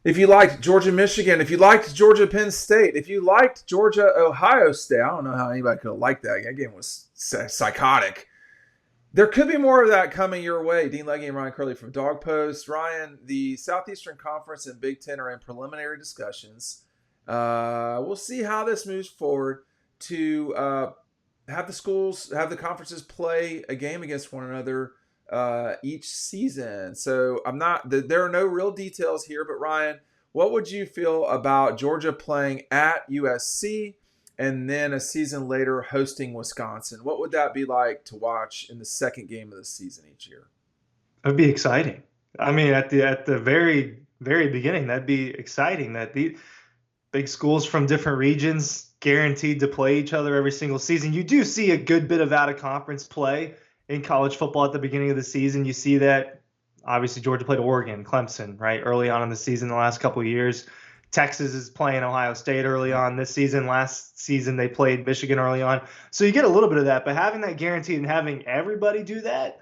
If you liked Georgia, Michigan, if you liked Georgia, Penn State, if you liked Georgia, Ohio State, I don't know how anybody could have liked that. That game was psychotic. There could be more of that coming your way. Dean Legge and Ryan Curley from Dog Post. Ryan, the Southeastern Conference and Big Ten are in preliminary discussions. We'll see how this moves forward to have the conferences play a game against one another each season. So there are no real details here, but Ryan, what would you feel about Georgia playing at USC and then a season later hosting Wisconsin? What would that be like to watch in the second game of the season each year? That'd be exciting. I mean, at the very beginning, that'd be exciting that the big schools from different regions guaranteed to play each other every single season. You do see a good bit of out of conference play in college football at the beginning of the season. You see that obviously Georgia played Oregon, Clemson, right, early on in the season, the last couple of years. Texas is playing Ohio State early on this season. Last season they played Michigan early on. So you get a little bit of that, but having that guaranteed and having everybody do that,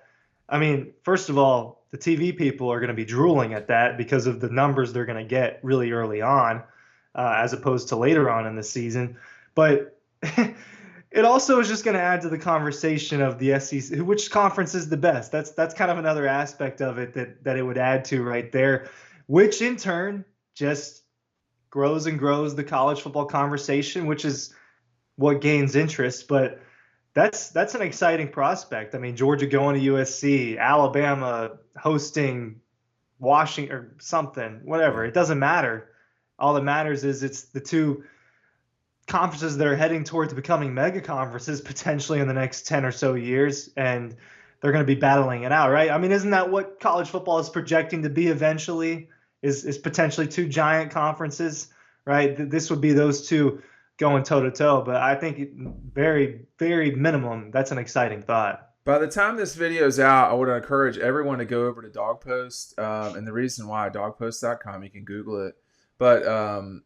I mean, first of all, the TV people are going to be drooling at that because of the numbers they're going to get really early on, as opposed to later on in the season. But it also is just going to add to the conversation of the SEC, which conference is the best. That's kind of another aspect of it that it would add to right there, which in turn just grows and grows the college football conversation, which is what gains interest. But that's an exciting prospect. I mean, Georgia going to USC, Alabama hosting Washington or something, whatever. It doesn't matter. All that matters is it's the two conferences that are heading towards becoming mega conferences potentially in the next 10 or so years, and they're going to be battling it out, right? I mean, isn't that what college football is projecting to be eventually, is potentially two giant conferences, right? This would be those two going toe to toe, but I think very, very minimum, that's an exciting thought. By the time this video is out, I would encourage everyone to go over to Dog Post. And the reason why, dogpost.com, you can Google it. But I'm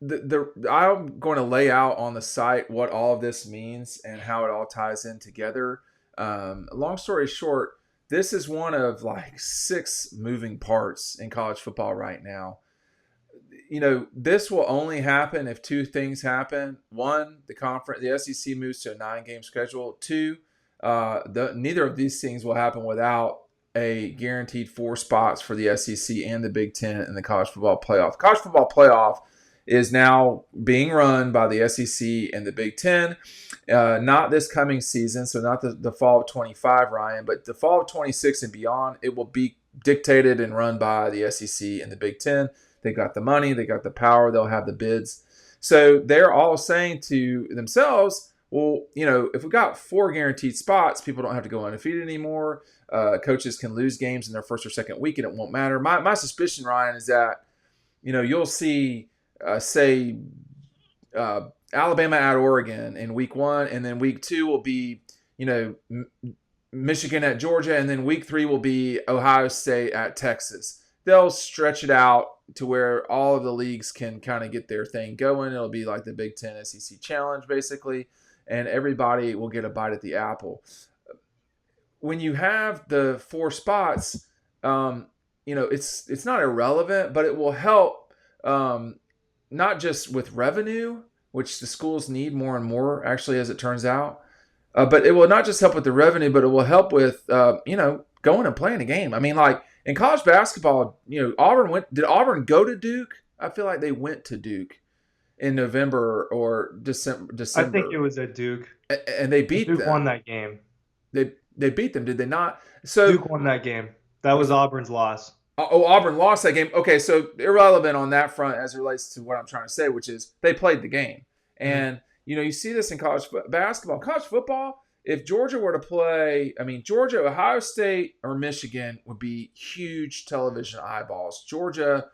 going to lay out on the site what all of this means and how it all ties in together. Long story short, this is one of like 6 moving parts in college football right now. This will only happen if 2 things happen. One, the SEC moves to a 9-game schedule. 2, neither of these things will happen without a guaranteed 4 spots for the SEC and the Big Ten in the college football playoff. College football playoff is now being run by the SEC and the Big Ten. Not this coming season, so not the fall of 25, Ryan, but the fall of 26 and beyond, it will be dictated and run by the SEC and the Big Ten. They got the money, they got the power, they'll have the bids. So they're all saying to themselves, well, if we got 4 guaranteed spots, people don't have to go undefeated anymore. Coaches can lose games in their first or second week, and it won't matter. My suspicion, Ryan, is that you'll see, say, Alabama at Oregon in week 1, and then week 2 will be, Michigan at Georgia, and then week 3 will be Ohio State at Texas. They'll stretch it out to where all of the leagues can kind of get their thing going. It'll be like the Big Ten SEC Challenge, basically, and everybody will get a bite at the apple. When you have the 4 spots, it's not irrelevant, but it will help, not just with revenue, which the schools need more and more, actually, as it turns out, but it will not just help with the revenue, but it will help with, going and playing a game. I mean, like in college basketball, did Auburn go to Duke? I feel like they went to Duke in November or December. I think it was at Duke. And they beat Duke them. won that game. They beat them, did they not? So Duke won that game. That was Auburn's loss. Auburn lost that game. Okay, so irrelevant on that front as it relates to what I'm trying to say, which is they played the game. And, you see this in college basketball. College football, if Georgia were to play, Georgia, Ohio State, or Michigan would be huge television eyeballs. Georgia,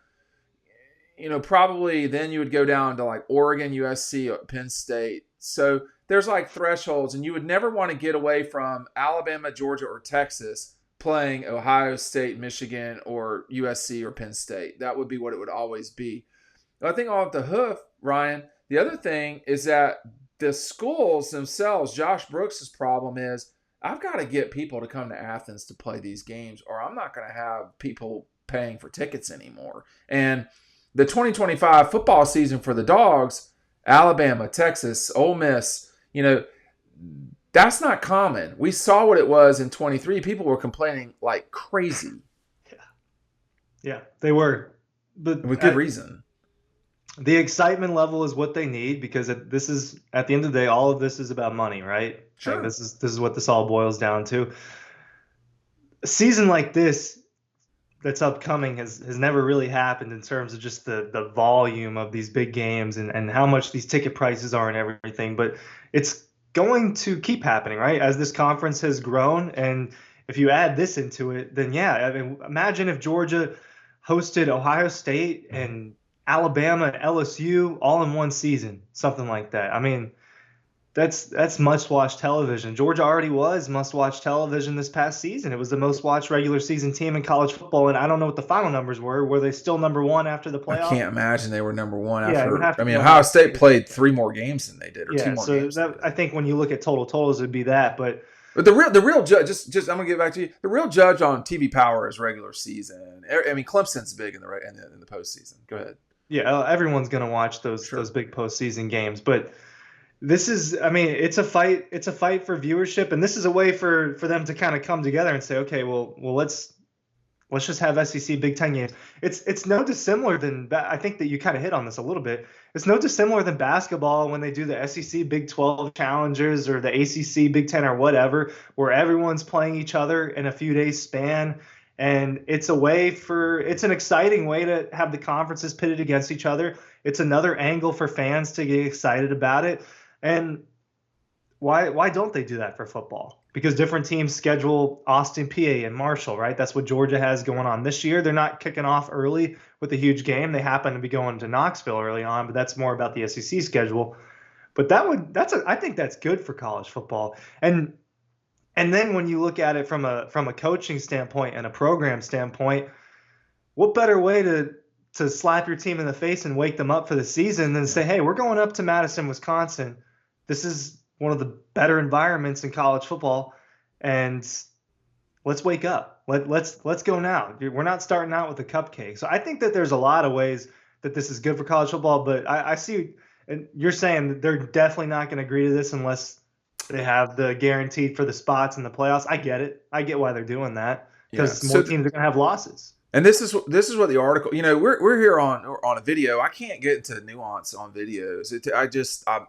probably then you would go down to like Oregon, USC, Penn State. So there's like thresholds, and you would never want to get away from Alabama, Georgia, or Texas playing Ohio State, Michigan, or USC or Penn State. That would be what it would always be. I think off the hoof, Ryan, the other thing is that the schools themselves, Josh Brooks' problem is, I've got to get people to come to Athens to play these games, or I'm not going to have people paying for tickets anymore. And the 2025 football season for the Dogs, Alabama, Texas, Ole Miss, that's not common. We saw what it was in 23. People were complaining like crazy. Yeah, they were. But with good reason. The excitement level is what they need, because this is, at the end of the day, all of this is about money, right? Sure. Like, this is what this all boils down to. A season like this that's upcoming has never really happened in terms of just the volume of these big games and how much these ticket prices are and everything. But it's going to keep happening, right? As this conference has grown. And if you add this into it, then yeah, I mean, imagine if Georgia hosted Ohio State and Alabama and LSU all in one season, something like that. I mean, that's must-watch television. Georgia already was must-watch television this past season. It was the most-watched regular season team in college football, and I don't know what the final numbers were. Were they still number one after the playoff? I can't imagine they were number one Yeah, after. I mean, Ohio State played 3 more games than they did, or 2 more games. So I think when you look at total totals, it'd be that. But the real judge, just I'm gonna get back to you. The real judge on TV power is regular season. I mean, Clemson's big in the postseason. Go ahead. Yeah, everyone's gonna watch those big postseason games, but. This is, I mean, it's a fight. It's a fight for viewership, and this is a way for them to kind of come together and say, okay, well, let's just have SEC Big Ten games. It's no dissimilar than, I think that you kind of hit on this a little bit. It's no dissimilar than basketball when they do the SEC Big 12 challenges or the ACC Big 10 or whatever, where everyone's playing each other in a few days span. And it's an exciting way to have the conferences pitted against each other. It's another angle for fans to get excited about it. And why don't they do that for football? Because different teams schedule Austin, PA, and Marshall, right? That's what Georgia has going on this year. They're not kicking off early with a huge game. They happen to be going to Knoxville early on, but that's more about the SEC schedule. But I think that's good for college football. And then when you look at it from a coaching standpoint and a program standpoint, what better way to slap your team in the face and wake them up for the season than say, hey, we're going up to Madison, Wisconsin. This is one of the better environments in college football, and let's wake up. Let's go now. We're not starting out with a cupcake. So I think that there's a lot of ways that this is good for college football, but I see, and you're saying that they're definitely not going to agree to this unless they have the guaranteed for the spots in the playoffs. I get it. I get why they're doing that, because more teams are going to have losses. And this is what the article. We're here on a video. I can't get into nuance on videos.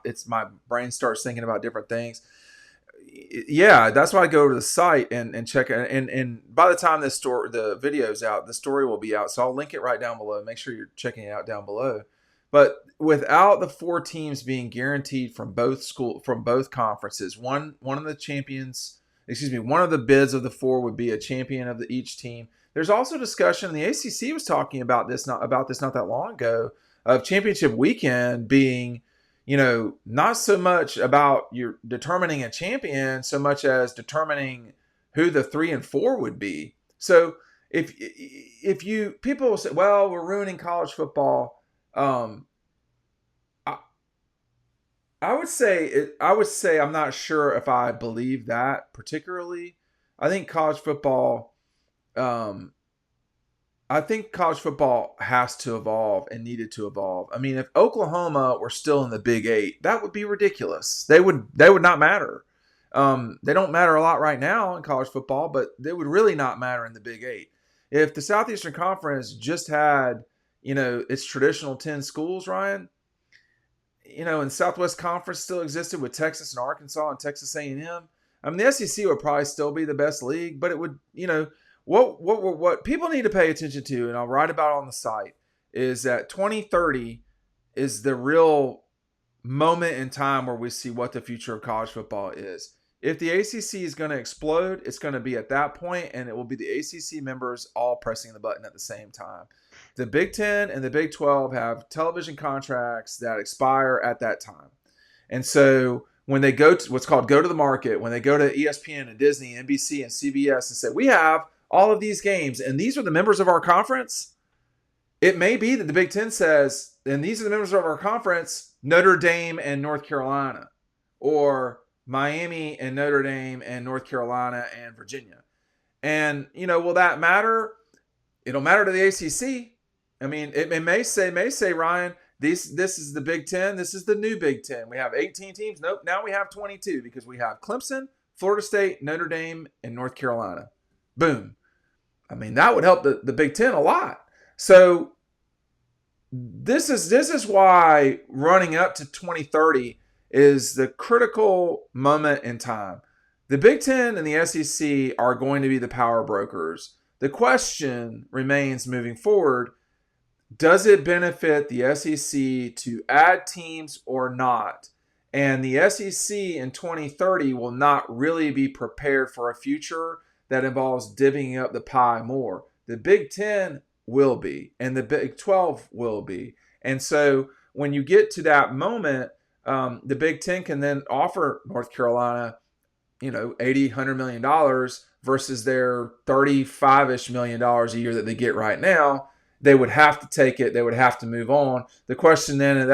It's my brain starts thinking about different things. Yeah, that's why I go to the site and check it. And by the time the video's out, the story will be out. So I'll link it right down below. Make sure you're checking it out down below. But without the 4 teams being guaranteed from both conferences, one of the bids of the 4 would be a champion of each team. There's also discussion, and the ACC was talking about this not that long ago, of championship weekend being, not so much about you're determining a champion so much as determining who the 3 and 4 would be. So if people will say, well, we're ruining college football. I would say I'm not sure if I believe that particularly. I think college football has to evolve and needed to evolve. I mean, if Oklahoma were still in the Big 8, that would be ridiculous. They would not matter. They don't matter a lot right now in college football, but they would really not matter in the Big 8. If the Southeastern Conference just had, its traditional 10 schools, Ryan, and Southwest Conference still existed with Texas and Arkansas and Texas A&M, I mean, the SEC would probably still be the best league, but it would, what people need to pay attention to, and I'll write about it on the site, is that 2030 is the real moment in time where we see what the future of college football is. If the ACC is going to explode, it's going to be at that point, and it will be the ACC members all pressing the button at the same time. The Big 10 and the Big 12 have television contracts that expire at that time. And so when they go to what's called go to the market, when they go to ESPN and Disney, NBC and CBS and say, we have all of these games and these are the members of our conference, it may be that the Big 10 says, and these are the members of our conference, Notre Dame and North Carolina, or Miami and Notre Dame and North Carolina and Virginia. And, will that matter? it'll matter to the ACC. I mean, it may say Ryan, this is the Big Ten. This is the new Big Ten. We have 18 teams. Nope, now we have 22 because we have Clemson, Florida State, Notre Dame, and North Carolina. Boom. I mean, that would help the Big Ten a lot. So this is why running up to 2030 is the critical moment in time. The Big Ten and the SEC are going to be the power brokers. The question remains moving forward, does it benefit the SEC to add teams or not? And the SEC in 2030 will not really be prepared for a future that involves divvying up the pie more. The Big Ten will be, and the Big 12 will be. And so when you get to that moment, the Big Ten can then offer North Carolina, $80, $100 million versus their $35-ish million a year that they get right now. They would have to take it. They would have to move on. The question then in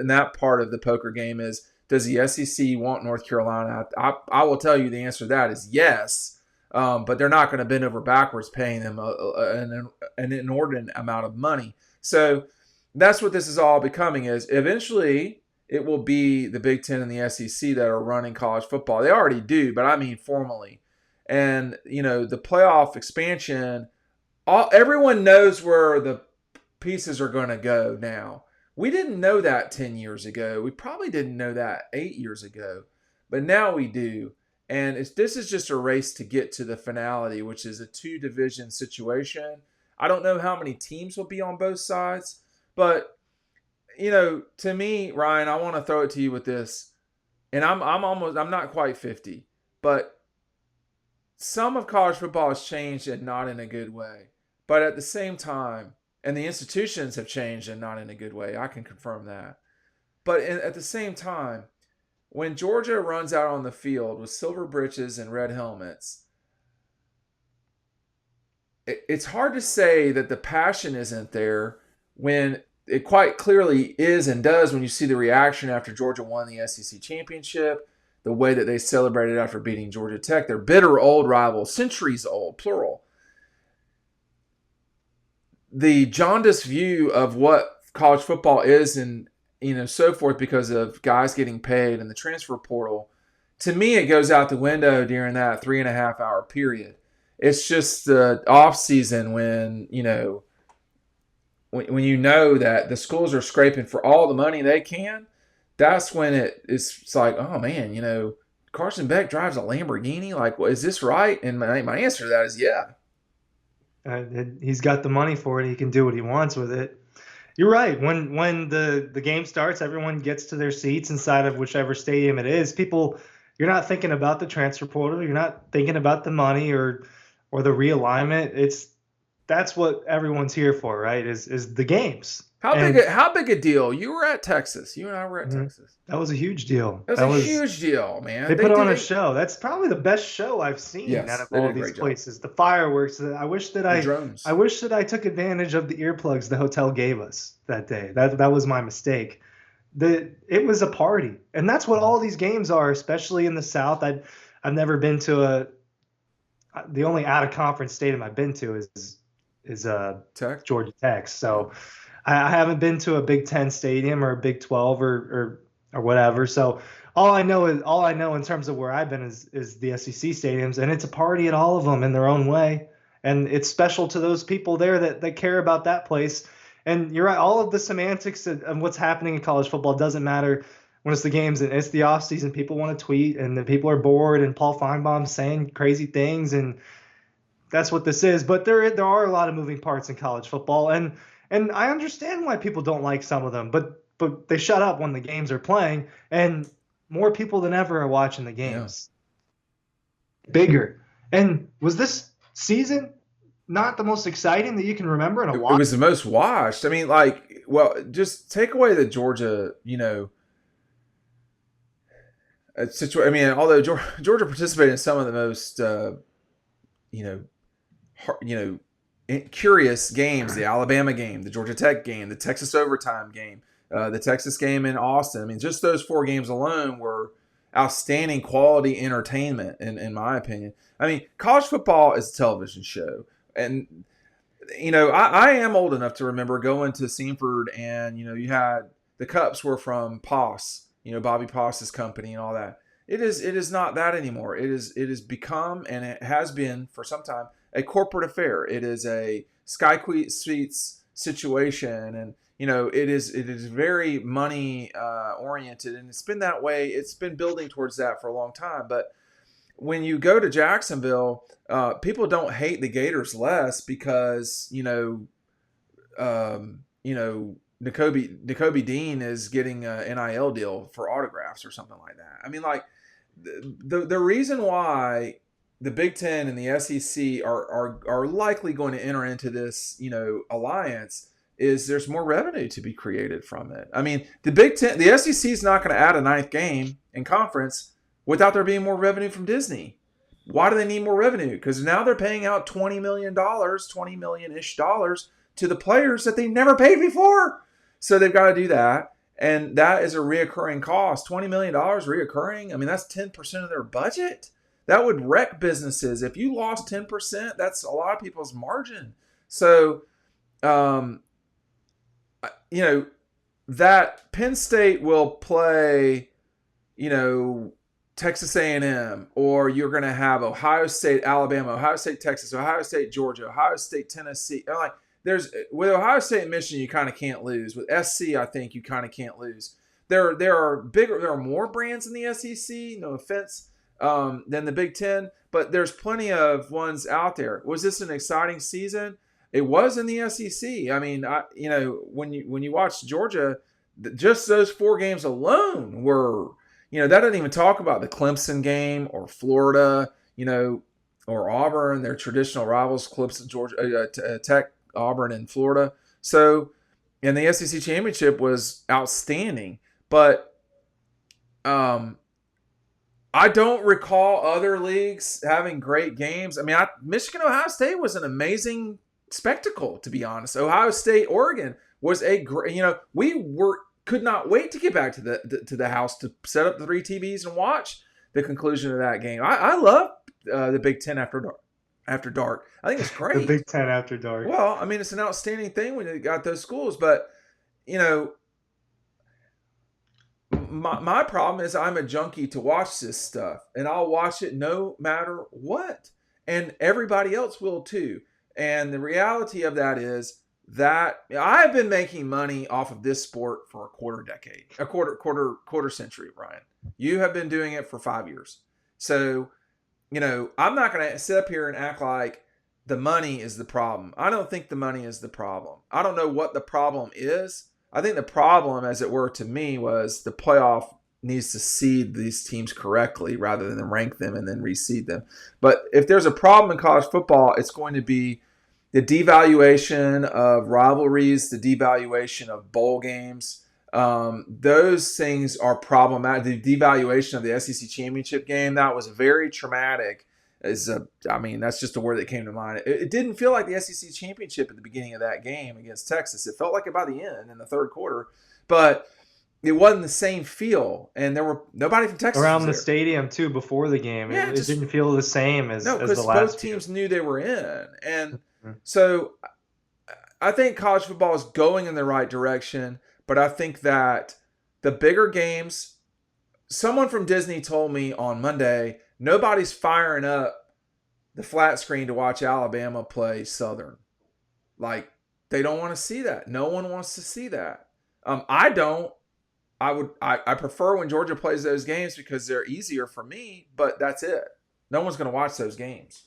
that part of the poker game is, does the SEC want North Carolina? I will tell you the answer to that is yes, but they're not going to bend over backwards paying them an inordinate amount of money. So that's what this is all becoming is eventually it will be the Big Ten and the SEC that are running college football. They already do, but I mean formally. And, the playoff expansion, everyone knows where the pieces are going to go now. We didn't know that 10 years ago. We probably didn't know that 8 years ago. But now we do. And this is just a race to get to the finality, which is a 2-division situation. I don't know how many teams will be on both sides. But, to me, Ryan, I want to throw it to you with this. And I'm not quite 50. But some of college football has changed and not in a good way. But at the same time, and the institutions have changed and not in a good way. I can confirm that. But at the same time, when Georgia runs out on the field with silver breeches and red helmets, it's hard to say that the passion isn't there when it quite clearly is and does when you see the reaction after Georgia won the SEC championship, the way that they celebrated after beating Georgia Tech. They're bitter old rivals, centuries old, plural. The jaundiced view of what college football is and so forth because of guys getting paid and the transfer portal, to me it goes out the window during that 3.5 hour period. It's just the off season when when that the schools are scraping for all the money they can. That's when it's like, oh man, Carson Beck drives a Lamborghini. Like, well, is this right? And my answer to that is yeah. He's got the money for it. He can do what he wants with it. You're right. When the game starts, everyone gets to their seats inside of whichever stadium it is. You're not thinking about the transfer portal. You're not thinking about the money or the realignment. That's what everyone's here for, right? Is the games. How big a deal? You were at Texas. You and I were at Texas. That was a huge deal. That was a huge deal, man. They put on a show. That's probably the best show I've seen out of all these places. The fireworks. I wish that I took advantage of the earplugs the hotel gave us that day. That was my mistake. It was a party, and that's what all these games are, especially in the South. I've never been to the only out of conference stadium I've been to is Tech? Georgia Tech. So I haven't been to a Big Ten stadium or a Big 12 or whatever. So all I know in terms of where I've been is the SEC stadiums, and it's a party at all of them in their own way. And it's special to those people there that care about that place. And you're right, all of the semantics of what's happening in college football doesn't matter when it's the games and it's the off season. People want to tweet and the people are bored and Paul Feinbaum's saying crazy things, and that's what this is. But there are a lot of moving parts in college football, and I understand why people don't like some of them, but they shut up when the games are playing, and more people than ever are watching the games. Yeah. Bigger. And was this season not the most exciting that you can remember in a while? It was the most watched. I mean, just take away the Georgia, situation. I mean, although Georgia participated in some of the most, curious games, the Alabama game, the Georgia Tech game, the Texas overtime game, the Texas game in Austin. I mean, just those 4 games alone were outstanding quality entertainment, in my opinion. I mean, college football is a television show, and I am old enough to remember going to Sanford, and you had the cups were from Poss, Bobby Poss's company and all that. It is not that anymore. It is become, and it has been for some time, a corporate affair. It is a Sky Suites situation, and it is very money oriented, and it's been that way. It's been building towards that for a long time, but when you go to Jacksonville, people don't hate the Gators less because N'Kobe Dean is getting an NIL deal for autographs or something like that. I mean, like the reason why the Big Ten and the SEC are likely going to enter into this alliance is there's more revenue to be created from it. I mean, the SEC is not going to add a ninth game in conference without there being more revenue from Disney. Why do they need more revenue? Because now they're paying out $20 million, $20 million-ish dollars to the players that they never paid before. So they've got to do that. And that is a reoccurring cost. $20 million reoccurring. I mean, that's 10% of their budget. That would wreck businesses. If you lost 10%, that's a lot of people's margin. So, that Penn State will play, Texas A&M, or you're going to have Ohio State, Alabama, Ohio State, Texas, Ohio State, Georgia, Ohio State, Tennessee. Like with Ohio State and Michigan, you kind of can't lose. With SC, I think you kind of can't lose. There are more brands in the SEC. No offense, than the Big Ten, but there's plenty of ones out there. Was this an exciting season? It was in the SEC. I mean, when you watch Georgia, just those 4 games alone were. That doesn't even talk about the Clemson game or Florida, or Auburn, their traditional rivals, Clemson, Georgia, Tech, Auburn, and Florida. So, and the SEC championship was outstanding. But I don't recall other leagues having great games. I mean, Michigan, Ohio State was an amazing spectacle, to be honest. Ohio State, Oregon was a great, could not wait to get back to the house to set up the 3 TVs and watch the conclusion of that game. I love the Big Ten after dark. I think it's great. The Big Ten after dark. Well, I mean, it's an outstanding thing when you got those schools, but my problem is I'm a junkie to watch this stuff, and I'll watch it no matter what, and everybody else will too. And the reality of that is that I've been making money off of this sport for a quarter century, Ryan. You have been doing it for 5 years. So, I'm not going to sit up here and act like the money is the problem. I don't think the money is the problem. I don't know what the problem is. I think the problem, as it were, to me, was the playoff needs to seed these teams correctly rather than rank them and then reseed them. But if there's a problem in college football, it's going to be the devaluation of rivalries, the devaluation of bowl games. Those things are problematic. The devaluation of the SEC championship game, that was very traumatic. That's just the word that came to mind. It didn't feel like the SEC championship at the beginning of that game against Texas. It felt like it by the end in the third quarter, but it wasn't the same feel. And there were nobody from Texas around the stadium too before the game. Yeah, it didn't feel the same as the last. No, because both teams knew they were in, and so I think college football is going in the right direction. But I think that the bigger games. Someone from Disney told me on Monday, nobody's firing up the flat screen to watch Alabama play Southern. Like, they don't want to see that. No one wants to see that. I don't. I prefer when Georgia plays those games because they're easier for me, but that's it. No one's going to watch those games.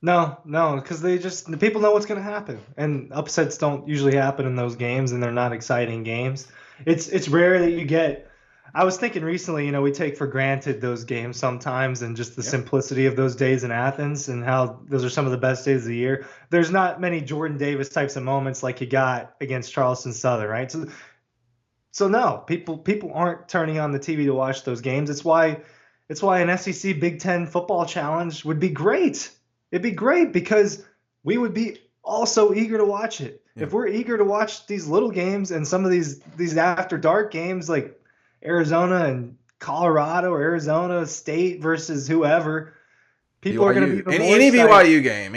No, because the people know what's going to happen. And upsets don't usually happen in those games, and they're not exciting games. It's rare that you get. I was thinking recently, we take for granted those games sometimes and just the simplicity of those days in Athens and how those are some of the best days of the year. There's not many Jordan Davis types of moments like you got against Charleston Southern, right? So no, people aren't turning on the TV to watch those games. It's why an SEC Big Ten football challenge would be great. It'd be great because we would be also eager to watch it. Yeah. If we're eager to watch these little games and some of these after dark games like Arizona and Colorado or Arizona State versus whoever, people are going to be any BYU game.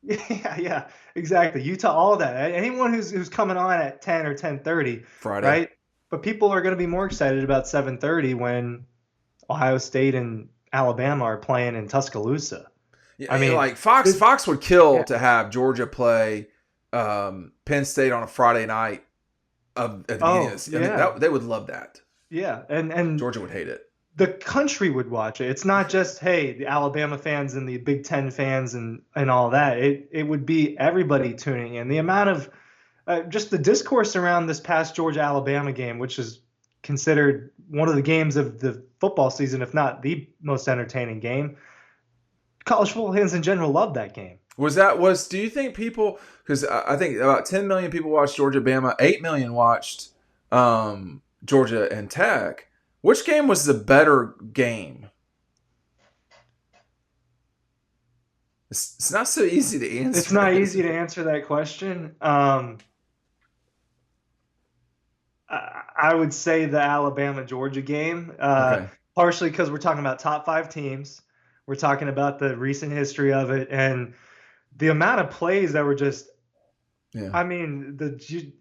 Yeah, exactly. Utah, all of that. Anyone who's coming on at 10 or 10:30, Friday. right? But people are going to be more excited about 7:30 when Ohio State and Alabama are playing in Tuscaloosa. Yeah, I mean, like Fox it, Fox would kill yeah, to have Georgia play Penn State on a Friday night at the beginning of oh this. I mean, yeah, they would love that. yeah, and Georgia would hate it. the country would watch it. It's not just hey the Alabama fans and the Big Ten fans and all that. It would be everybody tuning in. The amount of just the discourse around this past Georgia Alabama game, which is considered one of the games of the football season, if not the most entertaining game. College football fans in general love that game. Do you think people, because I think about 10 million people watched Georgia Bama, 8 million watched Georgia and Tech. Which game was the better game? It's not so easy to answer. It's not easy to answer that question. I would say the Alabama Georgia game, Okay. partially because we're talking about top 5 teams. We're talking about the recent history of it and the amount of plays that were just. Yeah. I mean,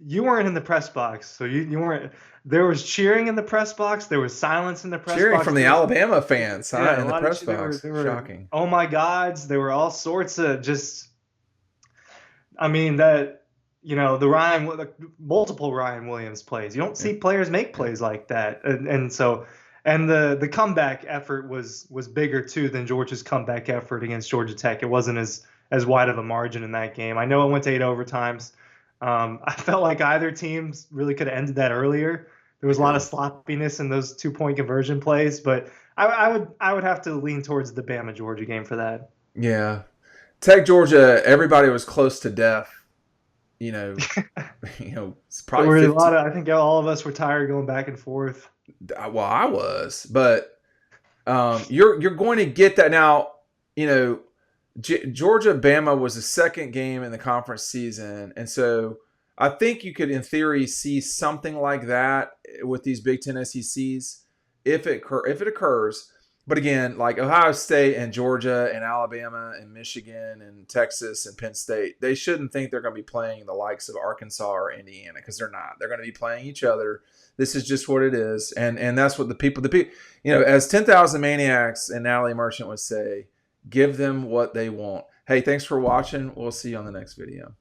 you weren't in the press box, so you weren't. There was cheering in the press box. There was silence in the press Cheering box. from the Alabama fans, huh? Yeah, a In the lot press of box. there were Shocking. oh my gods. There were all sorts of just. I mean that the multiple Ryan Williams plays. You don't Yeah. see players make Yeah. plays like that, and so. And the comeback effort was bigger too than Georgia's comeback effort against Georgia Tech. It wasn't as wide of a margin in that game. I know it went to 8 overtimes. I felt like either teams really could have ended that earlier. There was a lot of sloppiness in those 2-point conversion plays, but I would have to lean towards the Bama Georgia game for that. Yeah. Tech Georgia, everybody was close to death. You know, it's There probably were a 50. lot of. I think all of us were tired going back and forth. Well, I was, but you're going to get that now. Georgia Bama was the second game in the conference season, and so I think you could, in theory, see something like that with these Big Ten SECs if it occurs. But again, like Ohio State and Georgia and Alabama and Michigan and Texas and Penn State, they shouldn't think they're going to be playing the likes of Arkansas or Indiana because they're not. They're going to be playing each other. This is just what it is, and that's what the people, as 10,000 Maniacs and Natalie Merchant would say, give them what they want. Hey, thanks for watching. We'll see you on the next video.